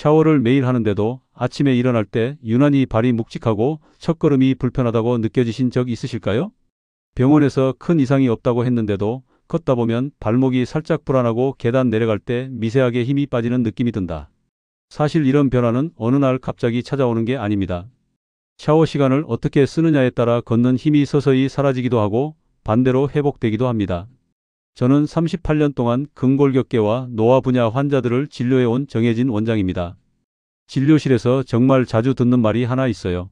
샤워를 매일 하는데도 아침에 일어날 때 유난히 발이 묵직하고 첫걸음이 불편하다고 느껴지신 적 있으실까요? 병원에서 큰 이상이 없다고 했는데도 걷다 보면 발목이 살짝 불안하고 계단 내려갈 때 미세하게 힘이 빠지는 느낌이 든다. 사실 이런 변화는 어느 날 갑자기 찾아오는 게 아닙니다. 샤워 시간을 어떻게 쓰느냐에 따라 걷는 힘이 서서히 사라지기도 하고 반대로 회복되기도 합니다. 저는 38년 동안 근골격계와 노화 분야 환자들을 진료해온 정혜진 원장입니다. 진료실에서 정말 자주 듣는 말이 하나 있어요.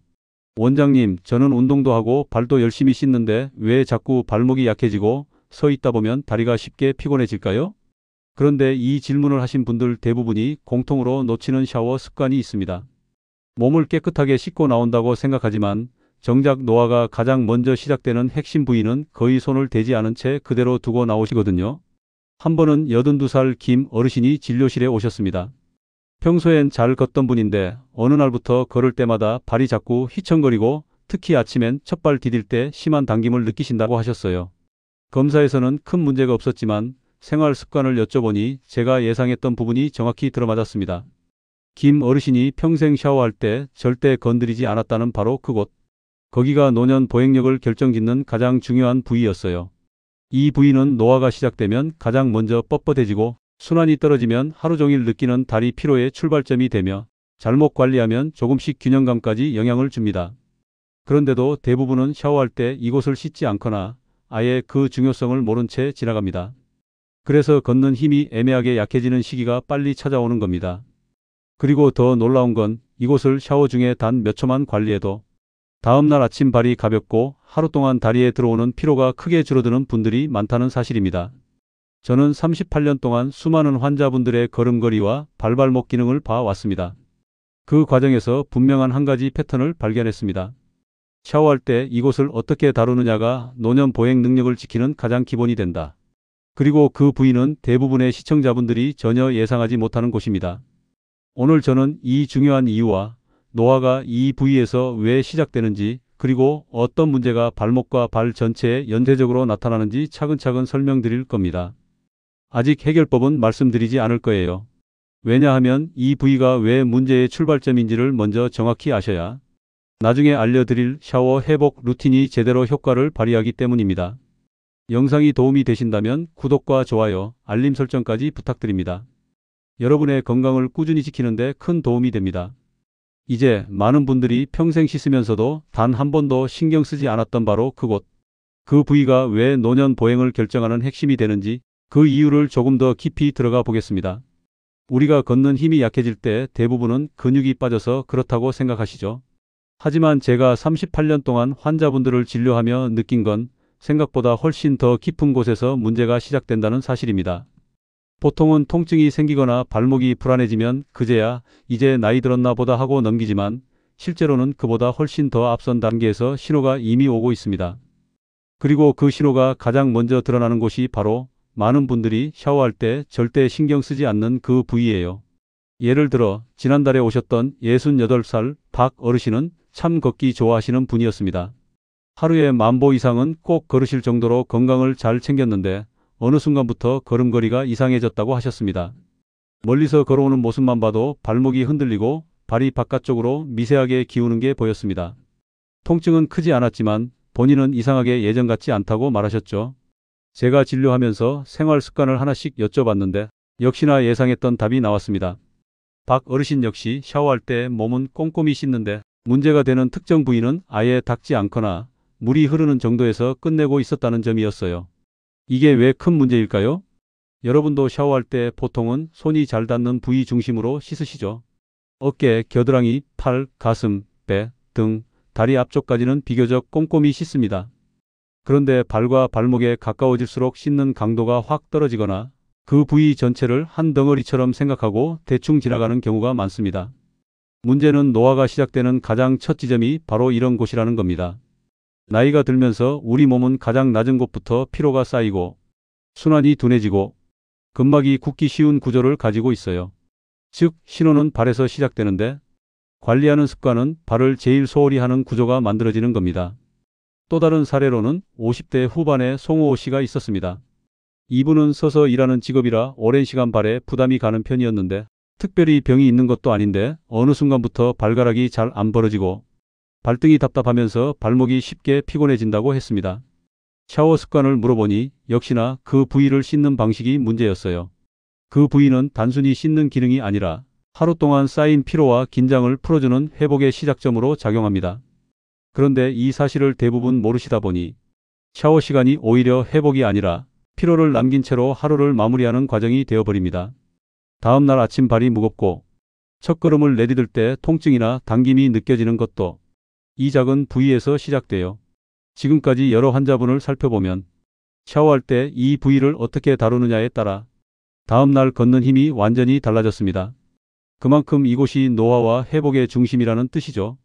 원장님, 저는 운동도 하고 발도 열심히 씻는데 왜 자꾸 발목이 약해지고 서 있다 보면 다리가 쉽게 피곤해질까요? 그런데 이 질문을 하신 분들 대부분이 공통으로 놓치는 샤워 습관이 있습니다. 몸을 깨끗하게 씻고 나온다고 생각하지만 정작 노화가 가장 먼저 시작되는 핵심 부위는 거의 손을 대지 않은 채 그대로 두고 나오시거든요. 한 번은 82살 김 어르신이 진료실에 오셨습니다. 평소엔 잘 걷던 분인데 어느 날부터 걸을 때마다 발이 자꾸 휘청거리고 특히 아침엔 첫발 디딜 때 심한 당김을 느끼신다고 하셨어요. 검사에서는 큰 문제가 없었지만 생활 습관을 여쭤보니 제가 예상했던 부분이 정확히 들어맞았습니다. 김 어르신이 평생 샤워할 때 절대 건드리지 않았다는 바로 그곳. 거기가 노년 보행력을 결정짓는 가장 중요한 부위였어요. 이 부위는 노화가 시작되면 가장 먼저 뻣뻣해지고 순환이 떨어지면 하루 종일 느끼는 다리 피로의 출발점이 되며 잘못 관리하면 조금씩 균형감까지 영향을 줍니다. 그런데도 대부분은 샤워할 때 이곳을 씻지 않거나 아예 그 중요성을 모른 채 지나갑니다. 그래서 걷는 힘이 애매하게 약해지는 시기가 빨리 찾아오는 겁니다. 그리고 더 놀라운 건 이곳을 샤워 중에 단 몇 초만 관리해도 다음날 아침 발이 가볍고 하루 동안 다리에 들어오는 피로가 크게 줄어드는 분들이 많다는 사실입니다. 저는 38년 동안 수많은 환자분들의 걸음걸이와 발발목 기능을 봐왔습니다. 그 과정에서 분명한 한 가지 패턴을 발견했습니다. 샤워할 때 이곳을 어떻게 다루느냐가 노년 보행 능력을 지키는 가장 기본이 된다. 그리고 그 부위는 대부분의 시청자분들이 전혀 예상하지 못하는 곳입니다. 오늘 저는 이 중요한 이유와 노화가 이 부위에서 왜 시작되는지 그리고 어떤 문제가 발목과 발 전체에 연쇄적으로 나타나는지 차근차근 설명드릴 겁니다. 아직 해결법은 말씀드리지 않을 거예요. 왜냐하면 이 부위가 왜 문제의 출발점인지를 먼저 정확히 아셔야 나중에 알려드릴 샤워 회복 루틴이 제대로 효과를 발휘하기 때문입니다. 영상이 도움이 되신다면 구독과 좋아요, 알림 설정까지 부탁드립니다. 여러분의 건강을 꾸준히 지키는 데 큰 도움이 됩니다. 이제 많은 분들이 평생 씻으면서도 단 한 번도 신경 쓰지 않았던 바로 그곳. 그 부위가 왜 노년 보행을 결정하는 핵심이 되는지 그 이유를 조금 더 깊이 들어가 보겠습니다. 우리가 걷는 힘이 약해질 때 대부분은 근육이 빠져서 그렇다고 생각하시죠. 하지만 제가 38년 동안 환자분들을 진료하며 느낀 건 생각보다 훨씬 더 깊은 곳에서 문제가 시작된다는 사실입니다. 보통은 통증이 생기거나 발목이 불안해지면 그제야 이제 나이 들었나 보다 하고 넘기지만 실제로는 그보다 훨씬 더 앞선 단계에서 신호가 이미 오고 있습니다. 그리고 그 신호가 가장 먼저 드러나는 곳이 바로 많은 분들이 샤워할 때 절대 신경 쓰지 않는 그 부위예요. 예를 들어 지난달에 오셨던 68살 박 어르신은 참 걷기 좋아하시는 분이었습니다. 하루에 10,000보 이상은 꼭 걸으실 정도로 건강을 잘 챙겼는데 어느 순간부터 걸음걸이가 이상해졌다고 하셨습니다. 멀리서 걸어오는 모습만 봐도 발목이 흔들리고 발이 바깥쪽으로 미세하게 기우는 게 보였습니다. 통증은 크지 않았지만 본인은 이상하게 예전 같지 않다고 말하셨죠. 제가 진료하면서 생활 습관을 하나씩 여쭤봤는데 역시나 예상했던 답이 나왔습니다. 박 어르신 역시 샤워할 때 몸은 꼼꼼히 씻는데 문제가 되는 특정 부위는 아예 닦지 않거나 물이 흐르는 정도에서 끝내고 있었다는 점이었어요. 이게 왜 큰 문제일까요? 여러분도 샤워할 때 보통은 손이 잘 닿는 부위 중심으로 씻으시죠. 어깨, 겨드랑이, 팔, 가슴, 배, 등, 다리 앞쪽까지는 비교적 꼼꼼히 씻습니다. 그런데 발과 발목에 가까워질수록 씻는 강도가 확 떨어지거나 그 부위 전체를 한 덩어리처럼 생각하고 대충 지나가는 경우가 많습니다. 문제는 노화가 시작되는 가장 첫 지점이 바로 이런 곳이라는 겁니다. 나이가 들면서 우리 몸은 가장 낮은 곳부터 피로가 쌓이고 순환이 둔해지고 근막이 굳기 쉬운 구조를 가지고 있어요. 즉 신호는 발에서 시작되는데 관리하는 습관은 발을 제일 소홀히 하는 구조가 만들어지는 겁니다. 또 다른 사례로는 50대 후반의 송호호 씨가 있었습니다. 이분은 서서 일하는 직업이라 오랜 시간 발에 부담이 가는 편이었는데 특별히 병이 있는 것도 아닌데 어느 순간부터 발가락이 잘 안 벌어지고 발등이 답답하면서 발목이 쉽게 피곤해진다고 했습니다. 샤워 습관을 물어보니 역시나 그 부위를 씻는 방식이 문제였어요. 그 부위는 단순히 씻는 기능이 아니라 하루 동안 쌓인 피로와 긴장을 풀어주는 회복의 시작점으로 작용합니다. 그런데 이 사실을 대부분 모르시다 보니 샤워 시간이 오히려 회복이 아니라 피로를 남긴 채로 하루를 마무리하는 과정이 되어버립니다. 다음 날 아침 발이 무겁고 첫걸음을 내디딜 때 통증이나 당김이 느껴지는 것도 이 작은 부위에서 시작돼요. 지금까지 여러 환자분을 살펴보면 샤워할 때 이 부위를 어떻게 다루느냐에 따라 다음 날 걷는 힘이 완전히 달라졌습니다. 그만큼 이곳이 노화와 회복의 중심이라는 뜻이죠.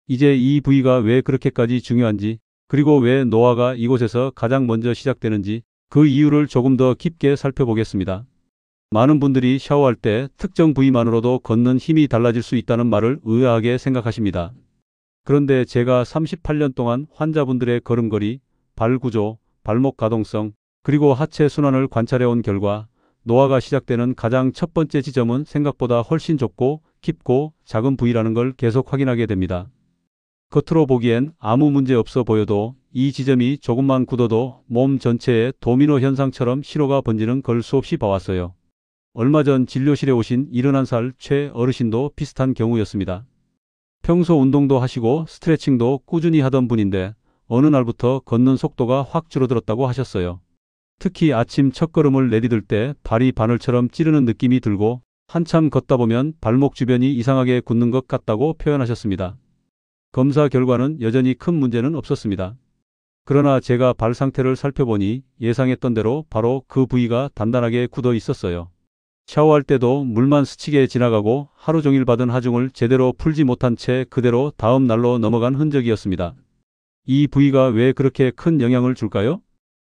이제 이 부위가 왜 그렇게까지 중요한지, 그리고 왜 노화가 이곳에서 가장 먼저 시작되는지 그 이유를 조금 더 깊게 살펴보겠습니다. 많은 분들이 샤워할 때 특정 부위만으로도 걷는 힘이 달라질 수 있다는 말을 의아하게 생각하십니다. 그런데 제가 38년 동안 환자분들의 걸음걸이, 발 구조, 발목 가동성, 그리고 하체 순환을 관찰해온 결과 노화가 시작되는 가장 첫 번째 지점은 생각보다 훨씬 좁고 깊고 작은 부위라는 걸 계속 확인하게 됩니다. 겉으로 보기엔 아무 문제 없어 보여도 이 지점이 조금만 굳어도 몸 전체에 도미노 현상처럼 신호가 번지는 걸 수없이 봐왔어요. 얼마 전 진료실에 오신 71살 최 어르신도 비슷한 경우였습니다. 평소 운동도 하시고 스트레칭도 꾸준히 하던 분인데 어느 날부터 걷는 속도가 확 줄어들었다고 하셨어요. 특히 아침 첫걸음을 내디딜 때 발이 바늘처럼 찌르는 느낌이 들고 한참 걷다 보면 발목 주변이 이상하게 굳는 것 같다고 표현하셨습니다. 검사 결과는 여전히 큰 문제는 없었습니다. 그러나 제가 발 상태를 살펴보니 예상했던 대로 바로 그 부위가 단단하게 굳어 있었어요. 샤워할 때도 물만 스치게 지나가고 하루 종일 받은 하중을 제대로 풀지 못한 채 그대로 다음 날로 넘어간 흔적이었습니다. 이 부위가 왜 그렇게 큰 영향을 줄까요?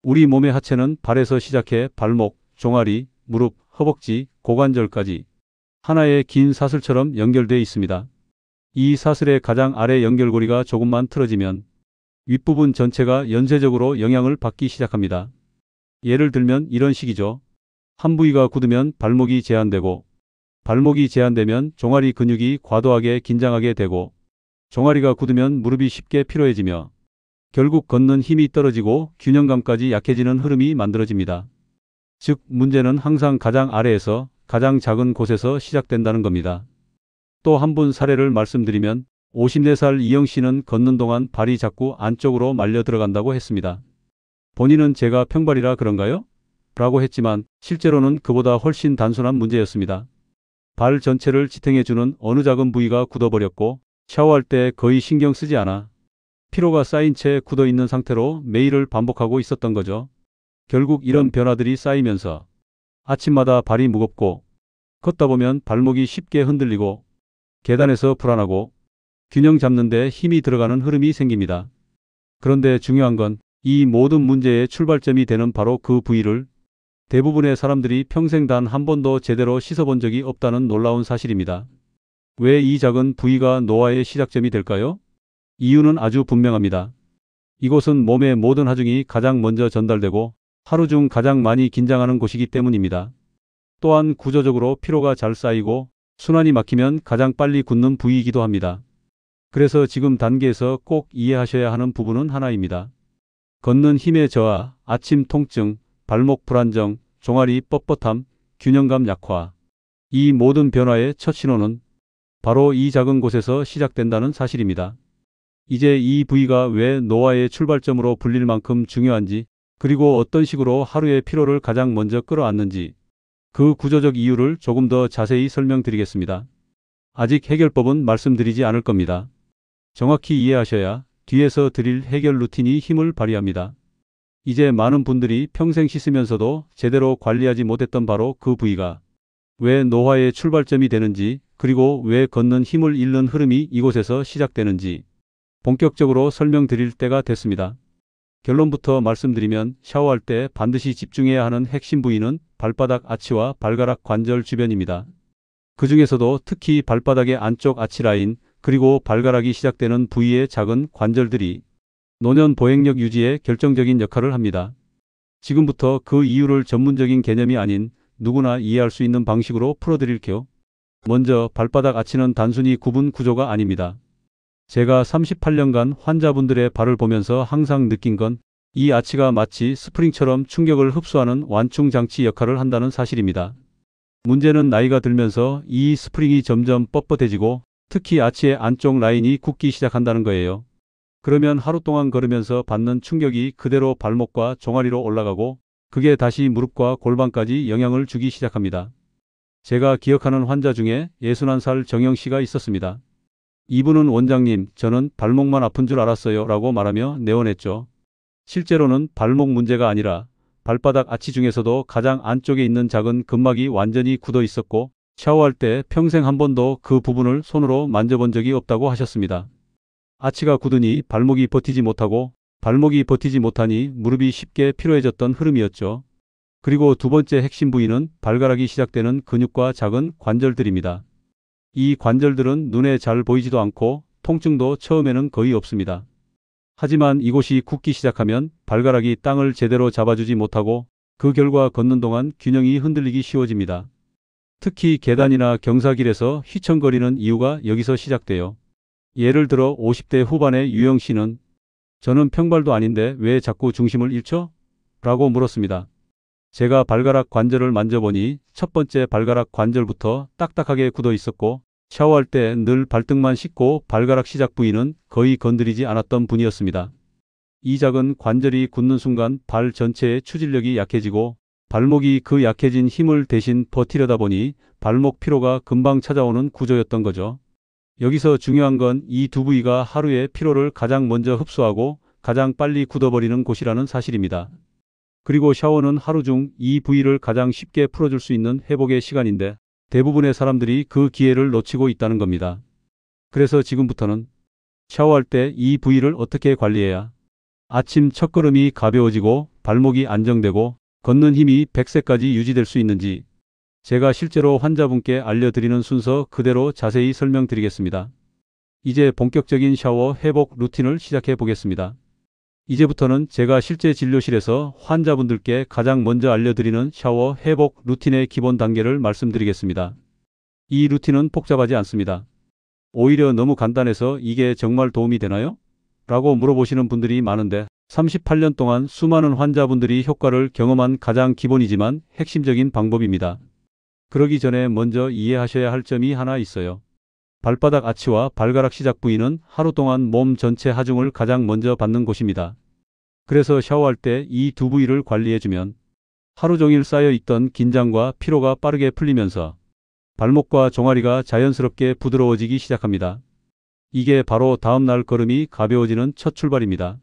우리 몸의 하체는 발에서 시작해 발목, 종아리, 무릎, 허벅지, 고관절까지 하나의 긴 사슬처럼 연결되어 있습니다. 이 사슬의 가장 아래 연결고리가 조금만 틀어지면 윗부분 전체가 연쇄적으로 영향을 받기 시작합니다. 예를 들면 이런 식이죠. 한 부위가 굳으면 발목이 제한되고, 발목이 제한되면 종아리 근육이 과도하게 긴장하게 되고, 종아리가 굳으면 무릎이 쉽게 피로해지며 결국 걷는 힘이 떨어지고 균형감까지 약해지는 흐름이 만들어집니다. 즉 문제는 항상 가장 아래에서 가장 작은 곳에서 시작된다는 겁니다. 또 한 분 사례를 말씀드리면 54살 이영 씨는 걷는 동안 발이 자꾸 안쪽으로 말려 들어간다고 했습니다. 본인은 제가 평발이라 그런가요? 라고 했지만 실제로는 그보다 훨씬 단순한 문제였습니다. 발 전체를 지탱해주는 어느 작은 부위가 굳어버렸고 샤워할 때 거의 신경 쓰지 않아 피로가 쌓인 채 굳어있는 상태로 매일을 반복하고 있었던 거죠. 결국 이런 변화들이 쌓이면서 아침마다 발이 무겁고 걷다 보면 발목이 쉽게 흔들리고 계단에서 불안하고 균형 잡는 데 힘이 들어가는 흐름이 생깁니다. 그런데 중요한 건 이 모든 문제의 출발점이 되는 바로 그 부위를 대부분의 사람들이 평생 단 한 번도 제대로 씻어본 적이 없다는 놀라운 사실입니다. 왜 이 작은 부위가 노화의 시작점이 될까요? 이유는 아주 분명합니다. 이곳은 몸의 모든 하중이 가장 먼저 전달되고 하루 중 가장 많이 긴장하는 곳이기 때문입니다. 또한 구조적으로 피로가 잘 쌓이고 순환이 막히면 가장 빨리 굳는 부위이기도 합니다. 그래서 지금 단계에서 꼭 이해하셔야 하는 부분은 하나입니다. 걷는 힘의 저하, 아침 통증, 발목 불안정, 종아리 뻣뻣함, 균형감 약화. 이 모든 변화의 첫 신호는 바로 이 작은 곳에서 시작된다는 사실입니다. 이제 이 부위가 왜 노화의 출발점으로 불릴 만큼 중요한지, 그리고 어떤 식으로 하루의 피로를 가장 먼저 끌어안는지 그 구조적 이유를 조금 더 자세히 설명드리겠습니다. 아직 해결법은 말씀드리지 않을 겁니다. 정확히 이해하셔야 뒤에서 드릴 해결 루틴이 힘을 발휘합니다. 이제 많은 분들이 평생 씻으면서도 제대로 관리하지 못했던 바로 그 부위가 왜 노화의 출발점이 되는지, 그리고 왜 걷는 힘을 잃는 흐름이 이곳에서 시작되는지 본격적으로 설명드릴 때가 됐습니다. 결론부터 말씀드리면 샤워할 때 반드시 집중해야 하는 핵심 부위는 발바닥 아치와 발가락 관절 주변입니다. 그 중에서도 특히 발바닥의 안쪽 아치 라인, 그리고 발가락이 시작되는 부위의 작은 관절들이 노년 보행력 유지에 결정적인 역할을 합니다. 지금부터 그 이유를 전문적인 개념이 아닌 누구나 이해할 수 있는 방식으로 풀어드릴게요. 먼저 발바닥 아치는 단순히 굽은 구조가 아닙니다. 제가 38년간 환자분들의 발을 보면서 항상 느낀 건 이 아치가 마치 스프링처럼 충격을 흡수하는 완충 장치 역할을 한다는 사실입니다. 문제는 나이가 들면서 이 스프링이 점점 뻣뻣해지고 특히 아치의 안쪽 라인이 굳기 시작한다는 거예요. 그러면 하루 동안 걸으면서 받는 충격이 그대로 발목과 종아리로 올라가고 그게 다시 무릎과 골반까지 영향을 주기 시작합니다. 제가 기억하는 환자 중에 61살 정영 씨가 있었습니다. 이분은 원장님, 저는 발목만 아픈 줄 알았어요 라고 말하며 내원했죠. 실제로는 발목 문제가 아니라 발바닥 아치 중에서도 가장 안쪽에 있는 작은 근막이 완전히 굳어 있었고 샤워할 때 평생 한 번도 그 부분을 손으로 만져본 적이 없다고 하셨습니다. 아치가 굳으니 발목이 버티지 못하고 발목이 버티지 못하니 무릎이 쉽게 피로해졌던 흐름이었죠. 그리고 두 번째 핵심 부위는 발가락이 시작되는 근육과 작은 관절들입니다. 이 관절들은 눈에 잘 보이지도 않고 통증도 처음에는 거의 없습니다. 하지만 이곳이 굳기 시작하면 발가락이 땅을 제대로 잡아주지 못하고 그 결과 걷는 동안 균형이 흔들리기 쉬워집니다. 특히 계단이나 경사길에서 휘청거리는 이유가 여기서 시작돼요. 예를 들어 50대 후반의 유영 씨는 저는 평발도 아닌데 왜 자꾸 중심을 잃죠? 라고 물었습니다. 제가 발가락 관절을 만져보니 첫 번째 발가락 관절부터 딱딱하게 굳어 있었고 샤워할 때 늘 발등만 씻고 발가락 시작 부위는 거의 건드리지 않았던 분이었습니다. 이 작은 관절이 굳는 순간 발 전체의 추진력이 약해지고 발목이 그 약해진 힘을 대신 버티려다 보니 발목 피로가 금방 찾아오는 구조였던 거죠. 여기서 중요한 건 이 두 부위가 하루의 피로를 가장 먼저 흡수하고 가장 빨리 굳어버리는 곳이라는 사실입니다. 그리고 샤워는 하루 중 이 부위를 가장 쉽게 풀어줄 수 있는 회복의 시간인데 대부분의 사람들이 그 기회를 놓치고 있다는 겁니다. 그래서 지금부터는 샤워할 때 이 부위를 어떻게 관리해야 아침 첫걸음이 가벼워지고 발목이 안정되고 걷는 힘이 100세까지 유지될 수 있는지 제가 실제로 환자분께 알려드리는 순서 그대로 자세히 설명드리겠습니다. 이제 본격적인 샤워 회복 루틴을 시작해 보겠습니다. 이제부터는 제가 실제 진료실에서 환자분들께 가장 먼저 알려드리는 샤워 회복 루틴의 기본 단계를 말씀드리겠습니다. 이 루틴은 복잡하지 않습니다. 오히려 너무 간단해서 이게 정말 도움이 되나요? 라고 물어보시는 분들이 많은데 38년 동안 수많은 환자분들이 효과를 경험한 가장 기본이지만 핵심적인 방법입니다. 그러기 전에 먼저 이해하셔야 할 점이 하나 있어요. 발바닥 아치와 발가락 시작 부위는 하루 동안 몸 전체 하중을 가장 먼저 받는 곳입니다. 그래서 샤워할 때 이 두 부위를 관리해주면 하루 종일 쌓여있던 긴장과 피로가 빠르게 풀리면서 발목과 종아리가 자연스럽게 부드러워지기 시작합니다. 이게 바로 다음날 걸음이 가벼워지는 첫 출발입니다.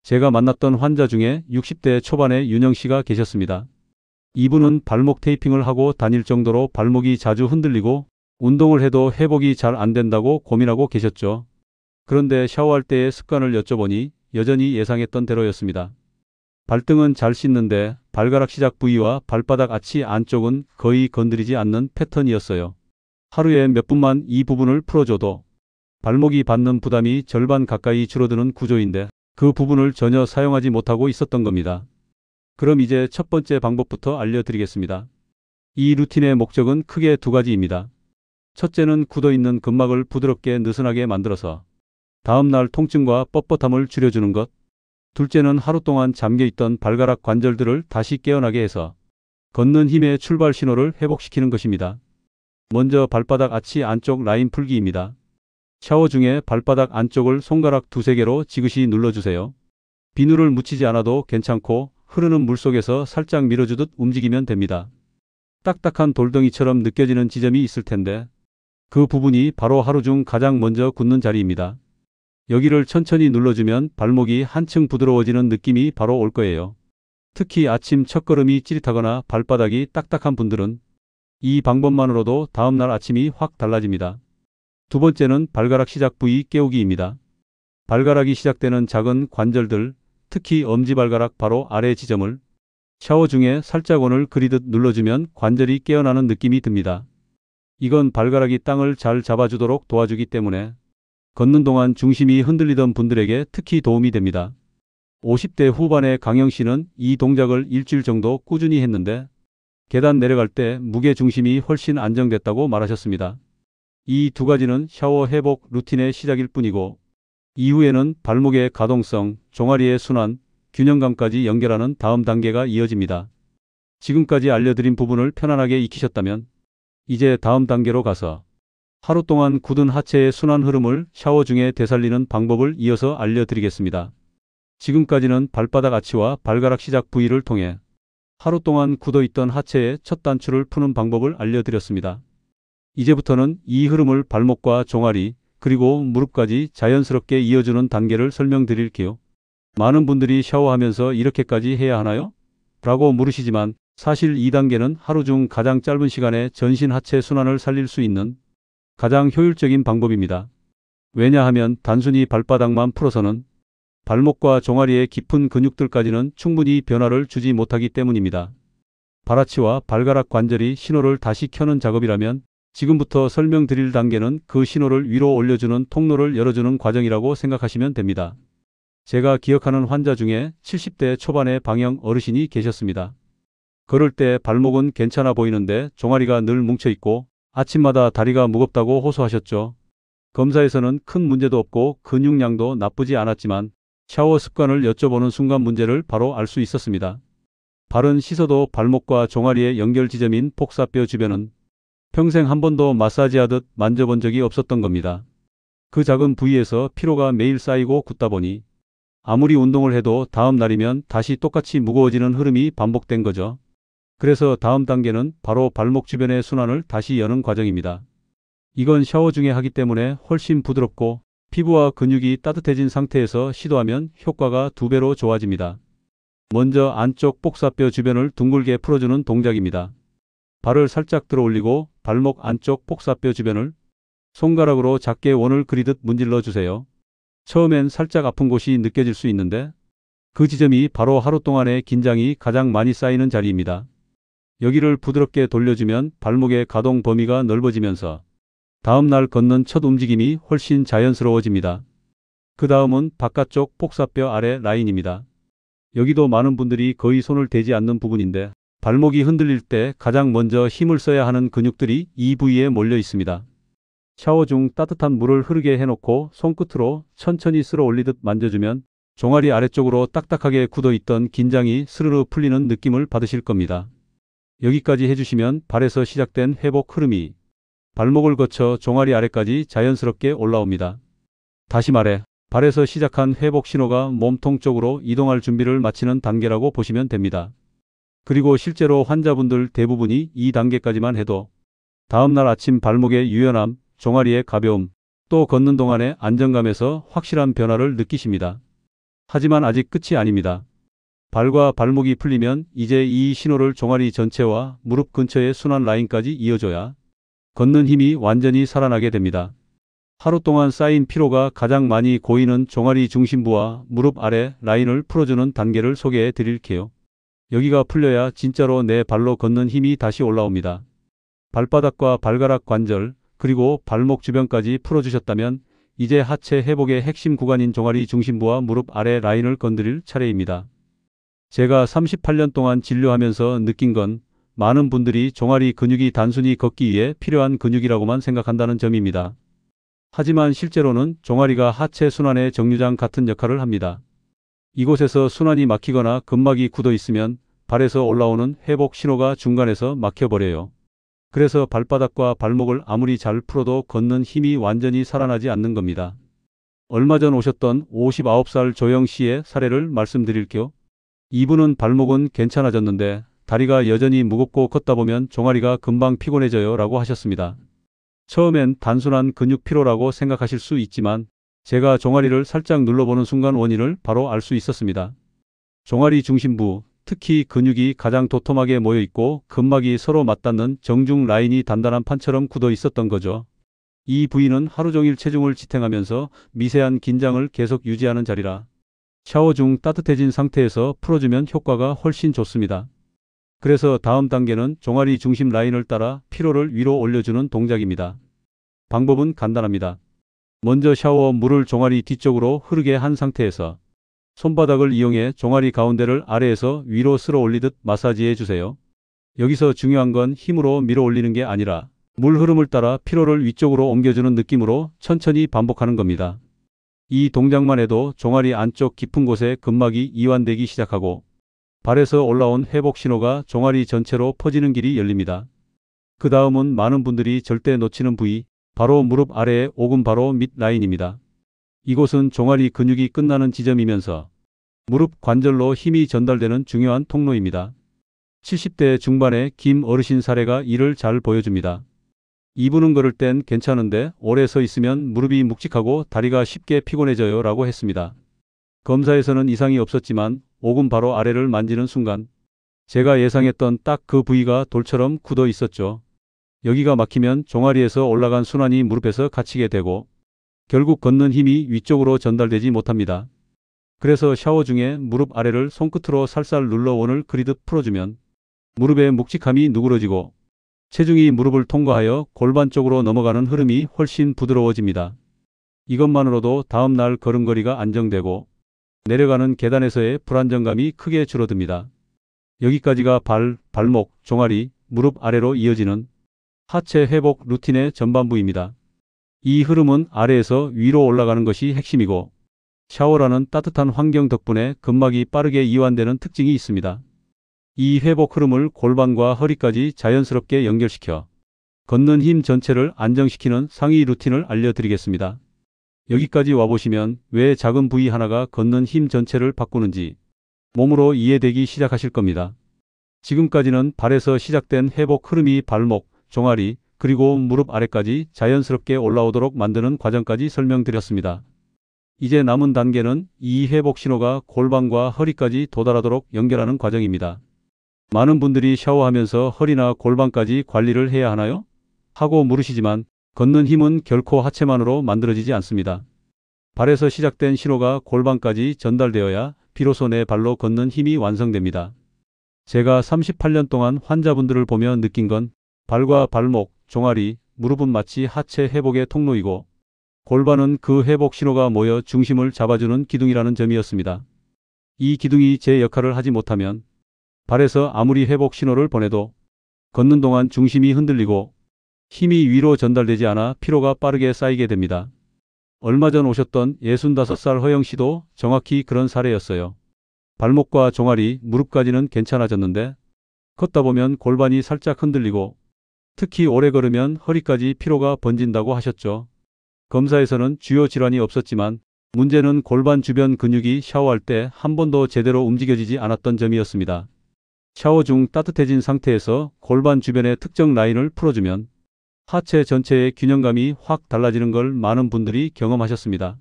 제가 만났던 환자 중에 60대 초반의 윤영 씨가 계셨습니다. 이분은 발목 테이핑을 하고 다닐 정도로 발목이 자주 흔들리고 운동을 해도 회복이 잘 안 된다고 고민하고 계셨죠. 그런데 샤워할 때의 습관을 여쭤보니 여전히 예상했던 대로였습니다. 발등은 잘 씻는데 발가락 시작 부위와 발바닥 아치 안쪽은 거의 건드리지 않는 패턴이었어요. 하루에 몇 분만 이 부분을 풀어줘도 발목이 받는 부담이 절반 가까이 줄어드는 구조인데 그 부분을 전혀 사용하지 못하고 있었던 겁니다. 그럼 이제 첫 번째 방법부터 알려드리겠습니다. 이 루틴의 목적은 크게 두 가지입니다. 첫째는 굳어있는 근막을 부드럽게 느슨하게 만들어서 다음날 통증과 뻣뻣함을 줄여주는 것. 둘째는 하루 동안 잠겨있던 발가락 관절들을 다시 깨어나게 해서 걷는 힘의 출발 신호를 회복시키는 것입니다. 먼저 발바닥 아치 안쪽 라인 풀기입니다. 샤워 중에 발바닥 안쪽을 손가락 두세 개로 지그시 눌러주세요. 비누를 묻히지 않아도 괜찮고 흐르는 물속에서 살짝 밀어주듯 움직이면 됩니다. 딱딱한 돌덩이처럼 느껴지는 지점이 있을 텐데 그 부분이 바로 하루 중 가장 먼저 굳는 자리입니다. 여기를 천천히 눌러주면 발목이 한층 부드러워지는 느낌이 바로 올 거예요. 특히 아침 첫걸음이 찌릿하거나 발바닥이 딱딱한 분들은 이 방법만으로도 다음날 아침이 확 달라집니다. 두 번째는 발가락 시작 부위 깨우기입니다. 발가락이 시작되는 작은 관절들, 특히 엄지발가락 바로 아래 지점을 샤워 중에 살짝 원을 그리듯 눌러주면 관절이 깨어나는 느낌이 듭니다. 이건 발가락이 땅을 잘 잡아주도록 도와주기 때문에 걷는 동안 중심이 흔들리던 분들에게 특히 도움이 됩니다. 50대 후반의 강영 씨는 이 동작을 일주일 정도 꾸준히 했는데 계단 내려갈 때 무게 중심이 훨씬 안정됐다고 말하셨습니다. 이 두 가지는 샤워 회복 루틴의 시작일 뿐이고 이후에는 발목의 가동성, 종아리의 순환, 균형감까지 연결하는 다음 단계가 이어집니다. 지금까지 알려드린 부분을 편안하게 익히셨다면 이제 다음 단계로 가서 하루 동안 굳은 하체의 순환 흐름을 샤워 중에 되살리는 방법을 이어서 알려드리겠습니다. 지금까지는 발바닥 아치와 발가락 시작 부위를 통해 하루 동안 굳어있던 하체의 첫 단추를 푸는 방법을 알려드렸습니다. 이제부터는 이 흐름을 발목과 종아리 그리고 무릎까지 자연스럽게 이어주는 단계를 설명드릴게요. 많은 분들이 샤워하면서 이렇게까지 해야 하나요? 라고 물으시지만 사실 이 단계는 하루 중 가장 짧은 시간에 전신 하체 순환을 살릴 수 있는 가장 효율적인 방법입니다. 왜냐하면 단순히 발바닥만 풀어서는 발목과 종아리의 깊은 근육들까지는 충분히 변화를 주지 못하기 때문입니다. 발아치와 발가락 관절이 신호를 다시 켜는 작업이라면 지금부터 설명드릴 단계는 그 신호를 위로 올려주는 통로를 열어주는 과정이라고 생각하시면 됩니다. 제가 기억하는 환자 중에 70대 초반의 방형 어르신이 계셨습니다. 걸을 때 발목은 괜찮아 보이는데 종아리가 늘 뭉쳐있고 아침마다 다리가 무겁다고 호소하셨죠. 검사에서는 큰 문제도 없고 근육량도 나쁘지 않았지만 샤워 습관을 여쭤보는 순간 문제를 바로 알 수 있었습니다. 발은 씻어도 발목과 종아리의 연결 지점인 복사뼈 주변은 평생 한 번도 마사지하듯 만져본 적이 없었던 겁니다. 그 작은 부위에서 피로가 매일 쌓이고 굳다 보니 아무리 운동을 해도 다음 날이면 다시 똑같이 무거워지는 흐름이 반복된 거죠. 그래서 다음 단계는 바로 발목 주변의 순환을 다시 여는 과정입니다. 이건 샤워 중에 하기 때문에 훨씬 부드럽고 피부와 근육이 따뜻해진 상태에서 시도하면 효과가 2배로 좋아집니다. 먼저 안쪽 복사뼈 주변을 둥글게 풀어주는 동작입니다. 발을 살짝 들어 올리고 발목 안쪽 복사뼈 주변을 손가락으로 작게 원을 그리듯 문질러 주세요. 처음엔 살짝 아픈 곳이 느껴질 수 있는데 그 지점이 바로 하루 동안의 긴장이 가장 많이 쌓이는 자리입니다. 여기를 부드럽게 돌려주면 발목의 가동 범위가 넓어지면서 다음 날 걷는 첫 움직임이 훨씬 자연스러워집니다. 그 다음은 바깥쪽 복사뼈 아래 라인입니다. 여기도 많은 분들이 거의 손을 대지 않는 부분인데 발목이 흔들릴 때 가장 먼저 힘을 써야 하는 근육들이 이 부위에 몰려 있습니다. 샤워 중 따뜻한 물을 흐르게 해놓고 손끝으로 천천히 쓸어 올리듯 만져주면 종아리 아래쪽으로 딱딱하게 굳어있던 긴장이 스르르 풀리는 느낌을 받으실 겁니다. 여기까지 해주시면 발에서 시작된 회복 흐름이 발목을 거쳐 종아리 아래까지 자연스럽게 올라옵니다. 다시 말해 발에서 시작한 회복 신호가 몸통 쪽으로 이동할 준비를 마치는 단계라고 보시면 됩니다. 그리고 실제로 환자분들 대부분이 이 단계까지만 해도 다음날 아침 발목의 유연함, 종아리의 가벼움, 또 걷는 동안의 안정감에서 확실한 변화를 느끼십니다. 하지만 아직 끝이 아닙니다. 발과 발목이 풀리면 이제 이 신호를 종아리 전체와 무릎 근처의 순환 라인까지 이어줘야 걷는 힘이 완전히 살아나게 됩니다. 하루 동안 쌓인 피로가 가장 많이 고이는 종아리 중심부와 무릎 아래 라인을 풀어주는 단계를 소개해 드릴게요. 여기가 풀려야 진짜로 내 발로 걷는 힘이 다시 올라옵니다. 발바닥과 발가락 관절 그리고 발목 주변까지 풀어주셨다면 이제 하체 회복의 핵심 구간인 종아리 중심부와 무릎 아래 라인을 건드릴 차례입니다. 제가 38년 동안 진료하면서 느낀 건 많은 분들이 종아리 근육이 단순히 걷기 위해 필요한 근육이라고만 생각한다는 점입니다. 하지만 실제로는 종아리가 하체 순환의 정류장 같은 역할을 합니다. 이곳에서 순환이 막히거나 근막이 굳어 있으면 발에서 올라오는 회복 신호가 중간에서 막혀버려요. 그래서 발바닥과 발목을 아무리 잘 풀어도 걷는 힘이 완전히 살아나지 않는 겁니다. 얼마 전 오셨던 59살 조영 씨의 사례를 말씀드릴게요. 이분은 발목은 괜찮아졌는데 다리가 여전히 무겁고 걷다 보면 종아리가 금방 피곤해져요 라고 하셨습니다. 처음엔 단순한 근육 피로라고 생각하실 수 있지만 제가 종아리를 살짝 눌러보는 순간 원인을 바로 알 수 있었습니다. 종아리 중심부, 특히 근육이 가장 도톰하게 모여 있고 근막이 서로 맞닿는 정중 라인이 단단한 판처럼 굳어 있었던 거죠. 이 부위는 하루 종일 체중을 지탱하면서 미세한 긴장을 계속 유지하는 자리라 샤워 중 따뜻해진 상태에서 풀어주면 효과가 훨씬 좋습니다. 그래서 다음 단계는 종아리 중심 라인을 따라 피로를 위로 올려주는 동작입니다. 방법은 간단합니다. 먼저 샤워 물을 종아리 뒤쪽으로 흐르게 한 상태에서 손바닥을 이용해 종아리 가운데를 아래에서 위로 쓸어 올리듯 마사지해 주세요. 여기서 중요한 건 힘으로 밀어 올리는 게 아니라 물 흐름을 따라 피로를 위쪽으로 옮겨주는 느낌으로 천천히 반복하는 겁니다. 이 동작만 해도 종아리 안쪽 깊은 곳에 근막이 이완되기 시작하고 발에서 올라온 회복 신호가 종아리 전체로 퍼지는 길이 열립니다. 그 다음은 많은 분들이 절대 놓치는 부위, 바로 무릎 아래의 오금 바로 밑 라인입니다. 이곳은 종아리 근육이 끝나는 지점이면서 무릎 관절로 힘이 전달되는 중요한 통로입니다. 70대 중반의 김 어르신 사례가 이를 잘 보여줍니다. 이분은 걸을 땐 괜찮은데 오래 서 있으면 무릎이 묵직하고 다리가 쉽게 피곤해져요 라고 했습니다. 검사에서는 이상이 없었지만 오금 바로 아래를 만지는 순간 제가 예상했던 딱 그 부위가 돌처럼 굳어 있었죠. 여기가 막히면 종아리에서 올라간 순환이 무릎에서 갇히게 되고 결국 걷는 힘이 위쪽으로 전달되지 못합니다. 그래서 샤워 중에 무릎 아래를 손끝으로 살살 눌러 원을 그리듯 풀어주면 무릎의 묵직함이 누그러지고 체중이 무릎을 통과하여 골반 쪽으로 넘어가는 흐름이 훨씬 부드러워집니다. 이것만으로도 다음날 걸음걸이가 안정되고 내려가는 계단에서의 불안정감이 크게 줄어듭니다. 여기까지가 발목, 종아리, 무릎 아래로 이어지는 하체 회복 루틴의 전반부입니다. 이 흐름은 아래에서 위로 올라가는 것이 핵심이고 샤워라는 따뜻한 환경 덕분에 근막이 빠르게 이완되는 특징이 있습니다. 이 회복 흐름을 골반과 허리까지 자연스럽게 연결시켜 걷는 힘 전체를 안정시키는 상위 루틴을 알려드리겠습니다. 여기까지 와보시면 왜 작은 부위 하나가 걷는 힘 전체를 바꾸는지 몸으로 이해되기 시작하실 겁니다. 지금까지는 발에서 시작된 회복 흐름이 발목, 종아리, 그리고 무릎 아래까지 자연스럽게 올라오도록 만드는 과정까지 설명드렸습니다. 이제 남은 단계는 이 회복 신호가 골반과 허리까지 도달하도록 연결하는 과정입니다. 많은 분들이 샤워하면서 허리나 골반까지 관리를 해야 하나요? 하고 물으시지만 걷는 힘은 결코 하체만으로 만들어지지 않습니다. 발에서 시작된 신호가 골반까지 전달되어야 비로소 내 발로 걷는 힘이 완성됩니다. 제가 38년 동안 환자분들을 보며 느낀 건 발과 발목, 종아리, 무릎은 마치 하체 회복의 통로이고 골반은 그 회복 신호가 모여 중심을 잡아주는 기둥이라는 점이었습니다. 이 기둥이 제 역할을 하지 못하면 발에서 아무리 회복 신호를 보내도 걷는 동안 중심이 흔들리고 힘이 위로 전달되지 않아 피로가 빠르게 쌓이게 됩니다. 얼마 전 오셨던 65살 허영 씨도 정확히 그런 사례였어요. 발목과 종아리, 무릎까지는 괜찮아졌는데 걷다 보면 골반이 살짝 흔들리고 특히 오래 걸으면 허리까지 피로가 번진다고 하셨죠. 검사에서는 주요 질환이 없었지만 문제는 골반 주변 근육이 샤워할 때 한 번도 제대로 움직여지지 않았던 점이었습니다. 샤워 중 따뜻해진 상태에서 골반 주변의 특정 라인을 풀어주면 하체 전체의 균형감이 확 달라지는 걸 많은 분들이 경험하셨습니다.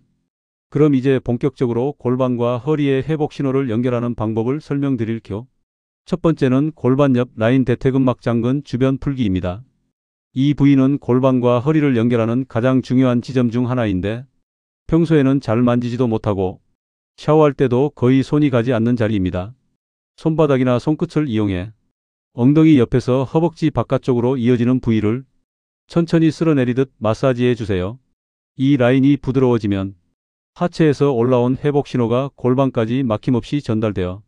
그럼 이제 본격적으로 골반과 허리의 회복 신호를 연결하는 방법을 설명드릴게요. 첫 번째는 골반 옆 라인 대퇴근막 장근 주변 풀기입니다. 이 부위는 골반과 허리를 연결하는 가장 중요한 지점 중 하나인데 평소에는 잘 만지지도 못하고 샤워할 때도 거의 손이 가지 않는 자리입니다. 손바닥이나 손끝을 이용해 엉덩이 옆에서 허벅지 바깥쪽으로 이어지는 부위를 천천히 쓸어내리듯 마사지해 주세요. 이 라인이 부드러워지면 하체에서 올라온 회복 신호가 골반까지 막힘없이 전달되어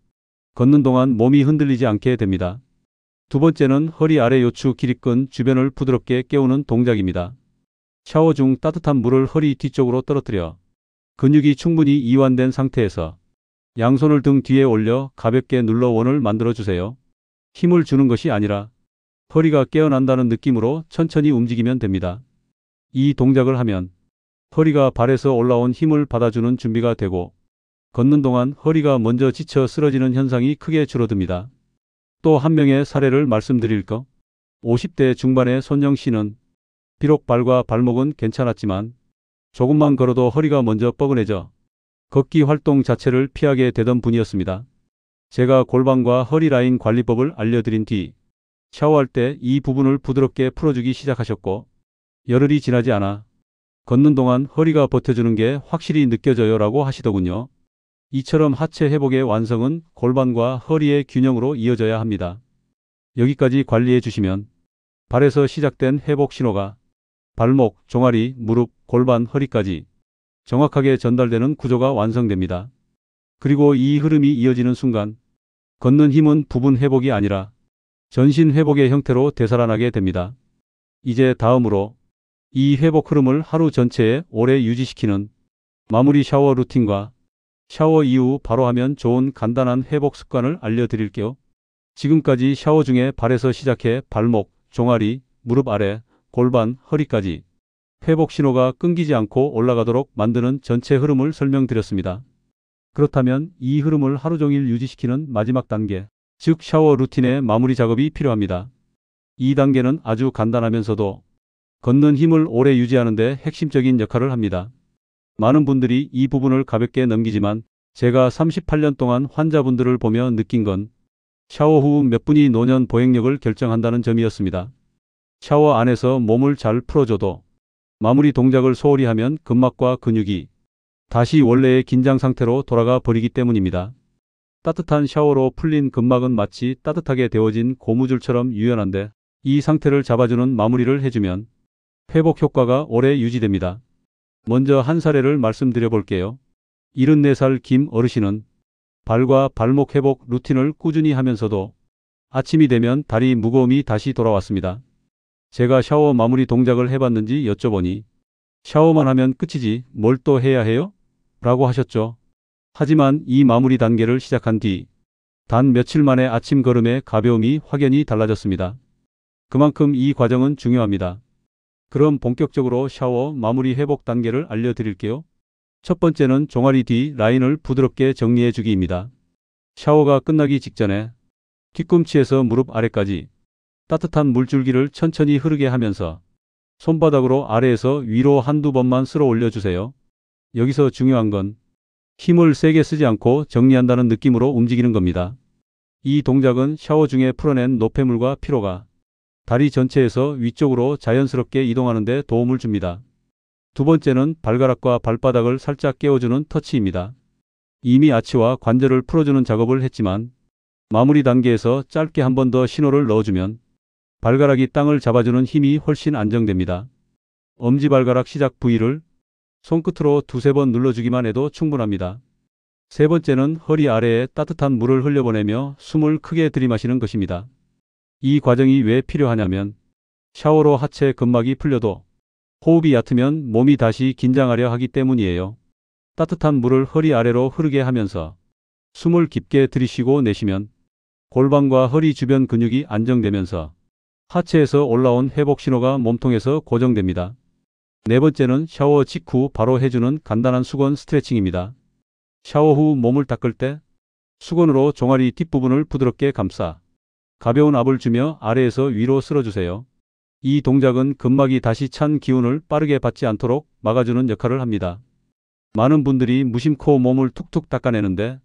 걷는 동안 몸이 흔들리지 않게 됩니다. 두 번째는 허리 아래 요추 기립근 주변을 부드럽게 깨우는 동작입니다. 샤워 중 따뜻한 물을 허리 뒤쪽으로 떨어뜨려 근육이 충분히 이완된 상태에서 양손을 등 뒤에 올려 가볍게 눌러 원을 만들어 주세요. 힘을 주는 것이 아니라 허리가 깨어난다는 느낌으로 천천히 움직이면 됩니다. 이 동작을 하면 허리가 발에서 올라온 힘을 받아주는 준비가 되고 걷는 동안 허리가 먼저 지쳐 쓰러지는 현상이 크게 줄어듭니다. 또 한 명의 사례를 말씀드릴까? 50대 중반의 손영 씨는 비록 발과 발목은 괜찮았지만 조금만 걸어도 허리가 먼저 뻐근해져 걷기 활동 자체를 피하게 되던 분이었습니다. 제가 골반과 허리 라인 관리법을 알려드린 뒤 샤워할 때 이 부분을 부드럽게 풀어주기 시작하셨고 열흘이 지나지 않아 걷는 동안 허리가 버텨주는 게 확실히 느껴져요 라고 하시더군요. 이처럼 하체 회복의 완성은 골반과 허리의 균형으로 이어져야 합니다. 여기까지 관리해 주시면 발에서 시작된 회복 신호가 발목, 종아리, 무릎, 골반, 허리까지 정확하게 전달되는 구조가 완성됩니다. 그리고 이 흐름이 이어지는 순간 걷는 힘은 부분 회복이 아니라 전신 회복의 형태로 되살아나게 됩니다. 이제 다음으로 이 회복 흐름을 하루 전체에 오래 유지시키는 마무리 샤워 루틴과 샤워 이후 바로 하면 좋은 간단한 회복 습관을 알려드릴게요. 지금까지 샤워 중에 발에서 시작해 발목, 종아리, 무릎 아래, 골반, 허리까지 회복 신호가 끊기지 않고 올라가도록 만드는 전체 흐름을 설명드렸습니다. 그렇다면 이 흐름을 하루 종일 유지시키는 마지막 단계, 즉 샤워 루틴의 마무리 작업이 필요합니다. 이 단계는 아주 간단하면서도 걷는 힘을 오래 유지하는 데 핵심적인 역할을 합니다. 많은 분들이 이 부분을 가볍게 넘기지만 제가 38년 동안 환자분들을 보며 느낀 건 샤워 후 몇 분이 노년 보행력을 결정한다는 점이었습니다. 샤워 안에서 몸을 잘 풀어줘도 마무리 동작을 소홀히 하면 근막과 근육이 다시 원래의 긴장 상태로 돌아가 버리기 때문입니다. 따뜻한 샤워로 풀린 근막은 마치 따뜻하게 데워진 고무줄처럼 유연한데 이 상태를 잡아주는 마무리를 해주면 회복 효과가 오래 유지됩니다. 먼저 한 사례를 말씀드려 볼게요. 74살 김 어르신은 발과 발목 회복 루틴을 꾸준히 하면서도 아침이 되면 다리 무거움이 다시 돌아왔습니다. 제가 샤워 마무리 동작을 해봤는지 여쭤보니 샤워만 하면 끝이지 뭘 또 해야 해요? 라고 하셨죠. 하지만 이 마무리 단계를 시작한 뒤 단 며칠 만에 아침 걸음의 가벼움이 확연히 달라졌습니다. 그만큼 이 과정은 중요합니다. 그럼 본격적으로 샤워 마무리 회복 단계를 알려드릴게요. 첫 번째는 종아리 뒤 라인을 부드럽게 정리해 주기입니다. 샤워가 끝나기 직전에 뒤꿈치에서 무릎 아래까지 따뜻한 물줄기를 천천히 흐르게 하면서 손바닥으로 아래에서 위로 한두 번만 쓸어 올려주세요. 여기서 중요한 건 힘을 세게 쓰지 않고 정리한다는 느낌으로 움직이는 겁니다. 이 동작은 샤워 중에 풀어낸 노폐물과 피로가 다리 전체에서 위쪽으로 자연스럽게 이동하는 데 도움을 줍니다. 두 번째는 발가락과 발바닥을 살짝 깨워주는 터치입니다. 이미 아치와 관절을 풀어주는 작업을 했지만 마무리 단계에서 짧게 한 번 더 신호를 넣어주면 발가락이 땅을 잡아주는 힘이 훨씬 안정됩니다. 엄지발가락 시작 부위를 손끝으로 두세 번 눌러주기만 해도 충분합니다. 세 번째는 허리 아래에 따뜻한 물을 흘려보내며 숨을 크게 들이마시는 것입니다. 이 과정이 왜 필요하냐면 샤워로 하체 근막이 풀려도 호흡이 얕으면 몸이 다시 긴장하려 하기 때문이에요. 따뜻한 물을 허리 아래로 흐르게 하면서 숨을 깊게 들이쉬고 내쉬면 골반과 허리 주변 근육이 안정되면서 하체에서 올라온 회복 신호가 몸통에서 고정됩니다. 네 번째는 샤워 직후 바로 해주는 간단한 수건 스트레칭입니다. 샤워 후 몸을 닦을 때 수건으로 종아리 뒷부분을 부드럽게 감싸 가벼운 압을 주며 아래에서 위로 쓸어주세요. 이 동작은 근막이 다시 찬 기운을 빠르게 받지 않도록 막아주는 역할을 합니다. 많은 분들이 무심코 몸을 툭툭 닦아내는데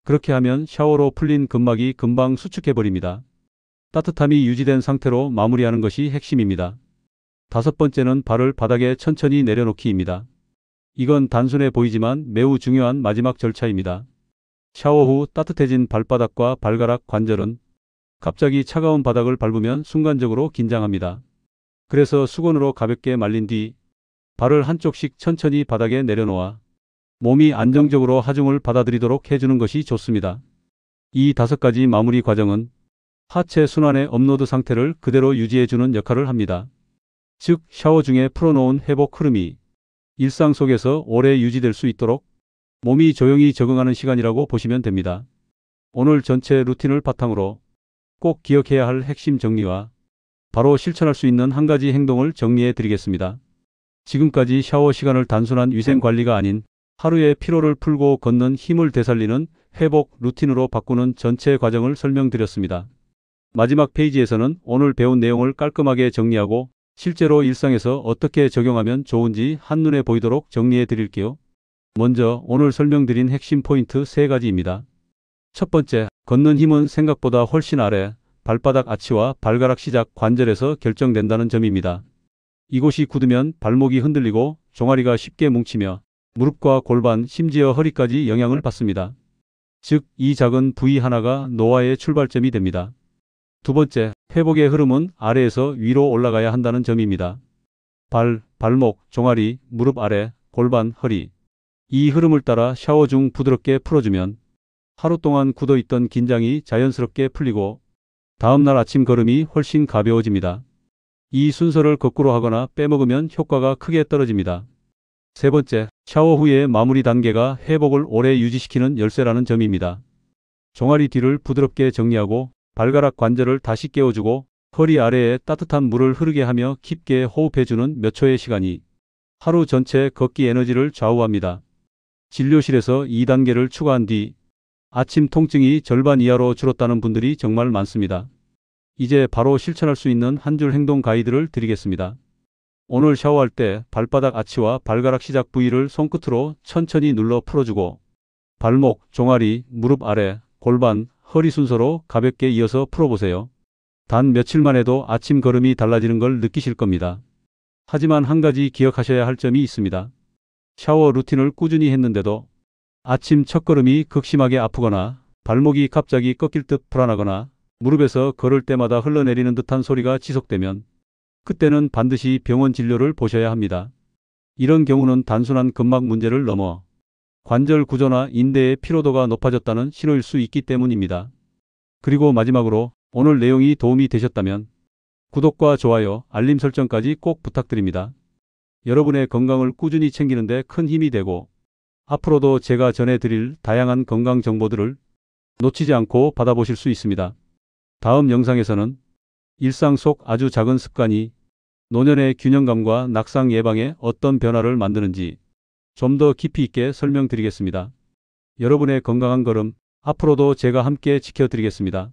그렇게 하면 샤워로 풀린 근막이 금방 수축해버립니다. 따뜻함이 유지된 상태로 마무리하는 것이 핵심입니다. 다섯 번째는 발을 바닥에 천천히 내려놓기입니다. 이건 단순해 보이지만 매우 중요한 마지막 절차입니다. 샤워 후 따뜻해진 발바닥과 발가락 관절은 갑자기 차가운 바닥을 밟으면 순간적으로 긴장합니다. 그래서 수건으로 가볍게 말린 뒤 발을 한쪽씩 천천히 바닥에 내려놓아 몸이 안정적으로 하중을 받아들이도록 해주는 것이 좋습니다. 이 5가지 마무리 과정은 하체 순환의 업로드 상태를 그대로 유지해주는 역할을 합니다. 즉 샤워 중에 풀어놓은 회복 흐름이 일상 속에서 오래 유지될 수 있도록 몸이 조용히 적응하는 시간이라고 보시면 됩니다. 오늘 전체 루틴을 바탕으로 꼭 기억해야 할 핵심 정리와 바로 실천할 수 있는 한 가지 행동을 정리해 드리겠습니다. 지금까지 샤워 시간을 단순한 위생 관리가 아닌 하루의 피로를 풀고 걷는 힘을 되살리는 회복 루틴으로 바꾸는 전체 과정을 설명드렸습니다. 마지막 페이지에서는 오늘 배운 내용을 깔끔하게 정리하고 실제로 일상에서 어떻게 적용하면 좋은지 한눈에 보이도록 정리해 드릴게요. 먼저 오늘 설명드린 핵심 포인트 3가지입니다. 첫 번째, 걷는 힘은 생각보다 훨씬 아래 발바닥 아치와 발가락 시작 관절에서 결정된다는 점입니다. 이곳이 굳으면 발목이 흔들리고 종아리가 쉽게 뭉치며 무릎과 골반, 심지어 허리까지 영향을 받습니다. 즉, 이 작은 부위 하나가 노화의 출발점이 됩니다. 두 번째, 회복의 흐름은 아래에서 위로 올라가야 한다는 점입니다. 발목, 종아리, 무릎 아래, 골반, 허리. 이 흐름을 따라 샤워 중 부드럽게 풀어주면 하루 동안 굳어있던 긴장이 자연스럽게 풀리고 다음날 아침 걸음이 훨씬 가벼워집니다. 이 순서를 거꾸로 하거나 빼먹으면 효과가 크게 떨어집니다. 세 번째, 샤워 후의 마무리 단계가 회복을 오래 유지시키는 열쇠라는 점입니다. 종아리 뒤를 부드럽게 정리하고 발가락 관절을 다시 깨워주고 허리 아래에 따뜻한 물을 흐르게 하며 깊게 호흡해주는 몇 초의 시간이 하루 전체 걷기 에너지를 좌우합니다. 진료실에서 2단계를 추가한 뒤 아침 통증이 절반 이하로 줄었다는 분들이 정말 많습니다. 이제 바로 실천할 수 있는 한 줄 행동 가이드를 드리겠습니다. 오늘 샤워할 때 발바닥 아치와 발가락 시작 부위를 손끝으로 천천히 눌러 풀어주고 발목, 종아리, 무릎 아래, 골반, 허리 순서로 가볍게 이어서 풀어보세요. 단 며칠만 해도 아침 걸음이 달라지는 걸 느끼실 겁니다. 하지만 한 가지 기억하셔야 할 점이 있습니다. 샤워 루틴을 꾸준히 했는데도 아침 첫걸음이 극심하게 아프거나 발목이 갑자기 꺾일 듯 불안하거나 무릎에서 걸을 때마다 흘러내리는 듯한 소리가 지속되면 그때는 반드시 병원 진료를 보셔야 합니다. 이런 경우는 단순한 근막 문제를 넘어 관절 구조나 인대의 피로도가 높아졌다는 신호일 수 있기 때문입니다. 그리고 마지막으로 오늘 내용이 도움이 되셨다면 구독과 좋아요, 알림 설정까지 꼭 부탁드립니다. 여러분의 건강을 꾸준히 챙기는 데 큰 힘이 되고 앞으로도 제가 전해드릴 다양한 건강 정보들을 놓치지 않고 받아보실 수 있습니다. 다음 영상에서는 일상 속 아주 작은 습관이 노년의 균형감과 낙상 예방에 어떤 변화를 만드는지 좀 더 깊이 있게 설명드리겠습니다. 여러분의 건강한 걸음 앞으로도 제가 함께 지켜드리겠습니다.